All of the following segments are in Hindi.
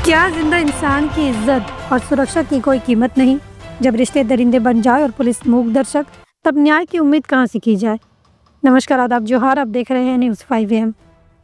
क्या जिंदा इंसान की इज्जत और सुरक्षा की कोई कीमत नहीं? जब रिश्ते दरिंदे बन जाए और पुलिस मूक दर्शक, तब न्याय की उम्मीद कहाँ से की जाए? नमस्कार, आदाब, जोहार। आप देख रहे हैं न्यूज़ 5 AM।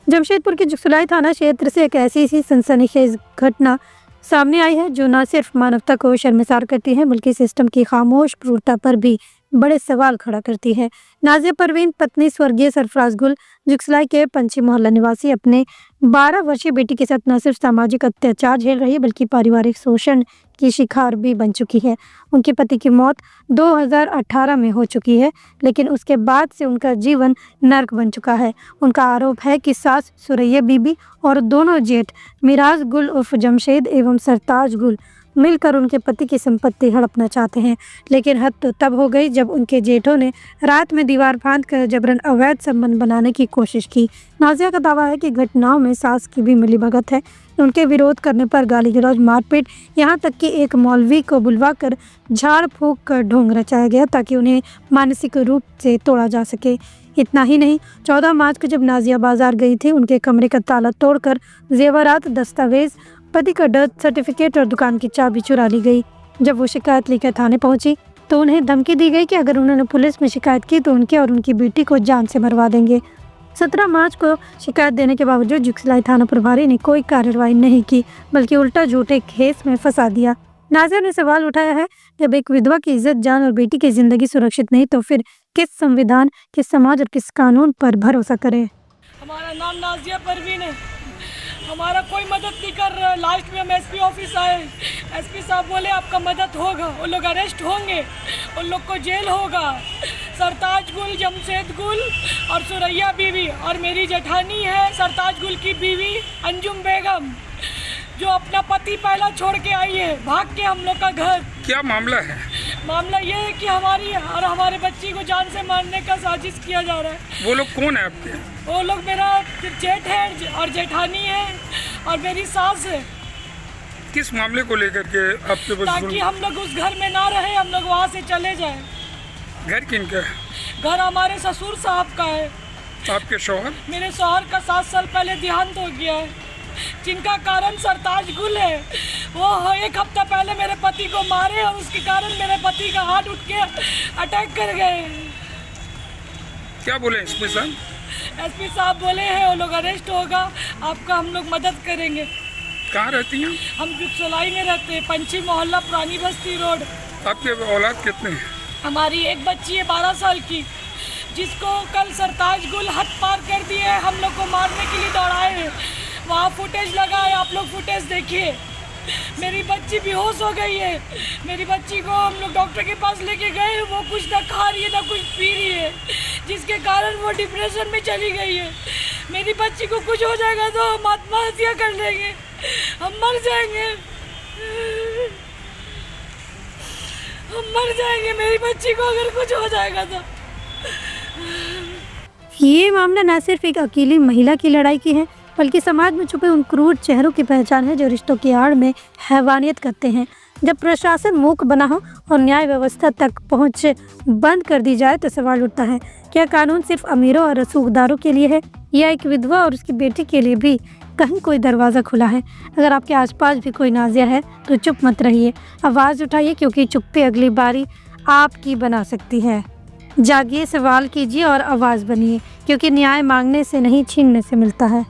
जमशेदपुर के जुगसलाई थाना क्षेत्र से एक ऐसी सी सनसनीखेज घटना सामने आई है जो न सिर्फ मानवता को शर्मसार करती है बल्कि सिस्टम की खामोश क्रूरता पर भी बड़े सवाल खड़ा करती है। नाजिया परवीन पत्नी स्वर्गीय सरफराज गुल जुगसलाई के पंछी मोहल्ला निवासी अपने 12 वर्षीय बेटी के साथ न सिर्फ सामाजिक अत्याचार झेल रही है बल्कि पारिवारिक शोषण की शिकार भी बन चुकी है। उनके पति की मौत 2018 में हो चुकी है, लेकिन उसके बाद से उनका जीवन नर्क बन चुका है। उनका आरोप है कि सास सुरैया बीबी और दोनों जेठ मिराज गुल उर्फ जमशेद एवं सरताज गुल मिलकर उनके पति की संपत्ति हड़पना चाहते हैं। लेकिन हद तो तब हो गई जब उनके जेठों ने रात में दीवार फांद कर जबरन अवैध संबंध बनाने की कोशिश की। नाजिया का दावा है कि घटनाओं में सास की भी मिलीभगत है। उनके विरोध करने पर गाली गलौज, मारपीट, यहाँ तक कि एक मौलवी को बुलवाकर झाड़ फूंक कर ढोंग रचाया गया ताकि उन्हें मानसिक रूप से तोड़ा जा सके। इतना ही नहीं, 14 मार्च को जब नाजिया बाजार गई थी, उनके कमरे का ताला तोड़कर जेवरात, दस्तावेज, पति का डेथ सर्टिफिकेट और दुकान की चाबी चुरा ली गई। जब वो शिकायत लेकर थाने पहुंची तो उन्हें धमकी दी गई कि अगर उन्होंने पुलिस में शिकायत की तो उनके और उनकी बेटी को जान से मरवा देंगे। 17 मार्च को शिकायत देने के बावजूद जुगसलाई थाना प्रभारी ने कोई कार्रवाई नहीं की, बल्कि उल्टा झूठे केस में फंसा दिया। नाजिया ने सवाल उठाया है, जब एक विधवा की इज्जत, जान और बेटी की जिंदगी सुरक्षित नहीं तो फिर किस संविधान, किस समाज और किस कानून पर भरोसा करे? हमारा नाम नाजिया परवीन है। हमारा कोई मदद नहीं कर रहा। लास्ट में हम एसपी ऑफिस आए, एसपी साहब बोले आपका मदद होगा, उन लोग अरेस्ट होंगे, उन लोग को जेल होगा। सरताज गुल, जमशेद गुल और सुरैया बीवी और मेरी जेठानी है सरताज गुल की बीवी अंजुम बेगम, जो अपना पति पहला छोड़ के आई है, भाग के हम लोग का घर। क्या मामला है? मामला ये है कि हमारी और हमारे बच्ची को जान से मारने का साजिश किया जा रहा है। वो लोग कौन है आपके? वो लोग मेरा जेठ है और जेठानी है और मेरी सास है। किस मामले को लेकर के आपके पास? ताकि हम लोग उस घर में ना रहे, हम लोग वहाँ से चले जाएं। घर किनका है? घर हमारे ससुर साहब का है। आपके शौहर? मेरे शौहर का 7 साल पहले देहांत हो गया है, जिनका कारण सरताज गुल है। वो 1 हफ्ता पहले मेरे पति को मारे और उसके कारण मेरे पति का हाथ उठ के अटैक कर गए। क्या बोले एसपी साहब? एसपी साहब बोले हैं वो लोग अरेस्ट होगा, आपका हम लोग मदद करेंगे। कहाँ रहती हैं? हम जुगसलाई में रहते हैं, पंछी मोहल्ला, पुरानी बस्ती रोड। आपके औलाद कितने हैं? हमारी एक बच्ची है 12 साल की, जिसको कल सरताज गुल हद पार कर दिए है, हम लोग को मारने के लिए दौड़ाए हैं। वहाँ फुटेज लगा है, आप लोग फुटेज देखिए। मेरी बच्ची बेहोश हो गई है। मेरी बच्ची को हम लोग डॉक्टर के पास लेके गए, वो कुछ ना खा रही है ना कुछ पी रही है, जिसके कारण वो डिप्रेशन में चली गई है। मेरी बच्ची को कुछ हो जाएगा तो हम आत्महत्या कर लेंगे, हम मर जाएंगे, हम मर जाएंगे। मेरी बच्ची को अगर कुछ हो जाएगा तो। ये मामला न सिर्फ एक अकेली महिला की लड़ाई की है बल्कि समाज में छुपे उन क्रूर चेहरों की पहचान है जो रिश्तों की आड़ में हैवानियत करते हैं। जब प्रशासन मूक बना हो और न्याय व्यवस्था तक पहुंच बंद कर दी जाए तो सवाल उठता है, क्या कानून सिर्फ अमीरों और रसूखदारों के लिए है या एक विधवा और उसकी बेटी के लिए भी कहीं कोई दरवाज़ा खुला है? अगर आपके आसपास भी कोई नाजिया है तो चुप मत रहिए, आवाज़ उठाइए, क्योंकि चुप्पी अगली बारी आपकी बना सकती है। जागिए, सवाल कीजिए और आवाज़ बनिए, क्योंकि न्याय मांगने से नहीं, छीनने से मिलता है।